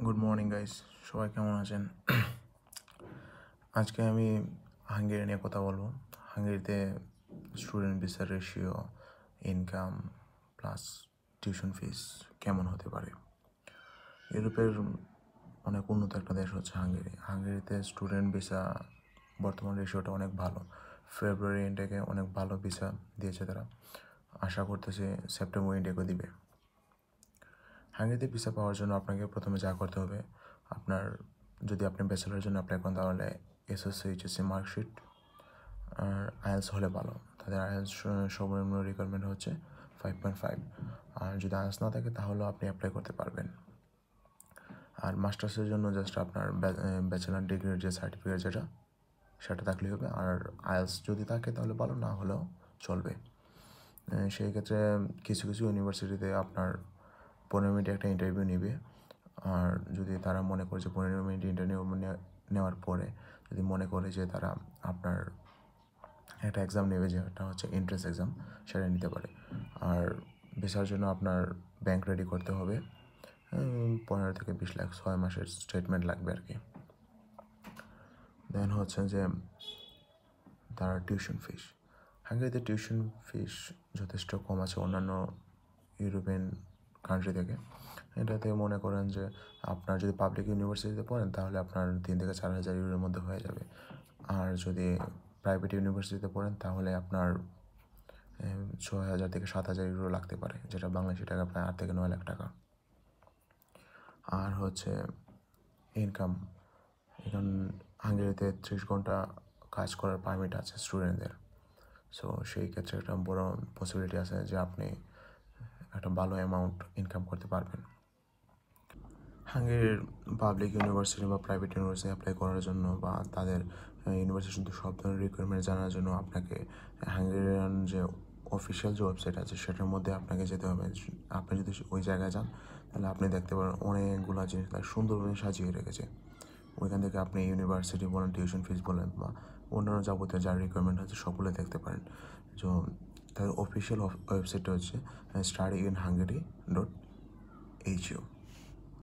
Good morning guys, সবাই কেমন আছেন? আজকে আমি হাঙ্গেরি নিয়ে কথা বলবো। হাঙ্গেরিতে স্টুডেন্ট ভিসার ratio, income plus tuition fees কেমন হতে পারে। ইউরোপের অনেক উন্নত একটা দেশ হচ্ছে হাঙ্গেরি। হাঙ্গেরিতে স্টুডেন্ট ভিসা বর্তমান রেশিওটা অনেক ভালো। ফেব্রুয়ারি ইনটেকে অনেক ভালো ভিসা দিয়েছে তারা। আশা করতেছে সেপ্টেম্বর ইনটেকও দিবে। হাঙ্গেরিতে ভিসা পাওয়ার জন্য আপনাকে প্রথমে যা করতে হবে, আপনার যদি আপনি ব্যাচেলারের জন্য অ্যাপ্লাই করেন তাহলে এসএসসি এইচএসসি মার্কশিট আর আইএলস হলে ভালো। তাদের আইএলস সর্বনিম্ন রিকোয়ারমেন্ট হচ্ছে 5.5, আর যদি আইএলস না থাকে তাহলেও আপনি অ্যাপ্লাই করতে পারবেন। আর মাস্টার্সের জন্য জাস্ট আপনার ব্যাচেলার ডিগ্রির যে সার্টিফিকেট সেটা থাকলেই হবে। আর আইএলস যদি থাকে তাহলে ভালো, না হলেও চলবে। সেই ক্ষেত্রে কিছু কিছু ইউনিভার্সিটিতে আপনার 15 মিনিটে একটা ইন্টারভিউ নেবে। আর যদি তারা মনে করে যে 15 মিনিট ইন্টারভিউ নেওয়ার পরে যদি মনে করে যে তারা আপনার একটা এক্সাম নেবে, যেটা হচ্ছে এন্ট্রান্স এক্সাম, সেটা নিতে পারে। আর ভিসার জন্য আপনার ব্যাংক রেডি করতে হবে, 15 থেকে 20 লাখ, 6 মাসের স্টেটমেন্ট লাগবে আর কি। দেন হচ্ছে যে তার টিউশন ফিস। হাঙ্গেরিতে টিউশন ফিস যথেষ্ট কম আছে অন্যান্য ইউরোপিয়ান কান্ট্রি থেকে। এটাতে মনে করেন যে আপনার যদি পাবলিক ইউনিভার্সিটিতে পড়েন তাহলে আপনার 3 থেকে 4 হাজার ইউরোর মধ্যে হয়ে যাবে। আর যদি প্রাইভেট ইউনিভার্সিটিতে পড়েন তাহলে আপনার 6,000 থেকে 7,000 ইউরো লাগতে পারে, যেটা বাংলাদেশি টাকা প্রায় 8 থেকে 9 লাখ টাকা। আর হচ্ছে ইনকাম, এখন হাঙ্গেরিতে 30 ঘন্টা কাজ করার পারমিট আছে স্টুডেন্টদের। সো সেই ক্ষেত্রে একটা বড় পসিবিলিটি আছে যে আপনি একটা ভালো অ্যামাউন্ট ইনকাম করতে পারবেন। হাঙ্গেরির পাবলিক ইউনিভার্সিটি বা প্রাইভেট ইউনিভার্সিটি অ্যাপ্লাই করার জন্য বা তাদের ইউনিভার্সিটি শুধু সব ধরনের রিকোয়ারমেন্ট জানার জন্য আপনাকে হাঙ্গেরিয়ান যে অফিসিয়াল যে ওয়েবসাইট আছে সেটার মধ্যে আপনাকে যেতে হবে। আপনি যদি ওই জায়গায় যান তাহলে আপনি দেখতে পারেন অনেকগুলো জিনিস তার সুন্দরভাবে সাজিয়ে রেখেছে। ওইখান থেকে আপনি ইউনিভার্সিটি বলেন, টিউশন ফিস বলেন বা অন্যান্য যাবতীয় যা রিকোয়ারমেন্ট আছে সবগুলো দেখতে পারেন। তো তাদের অফিসিয়াল ওয়েবসাইটটা হচ্ছে studyinhungary.hu।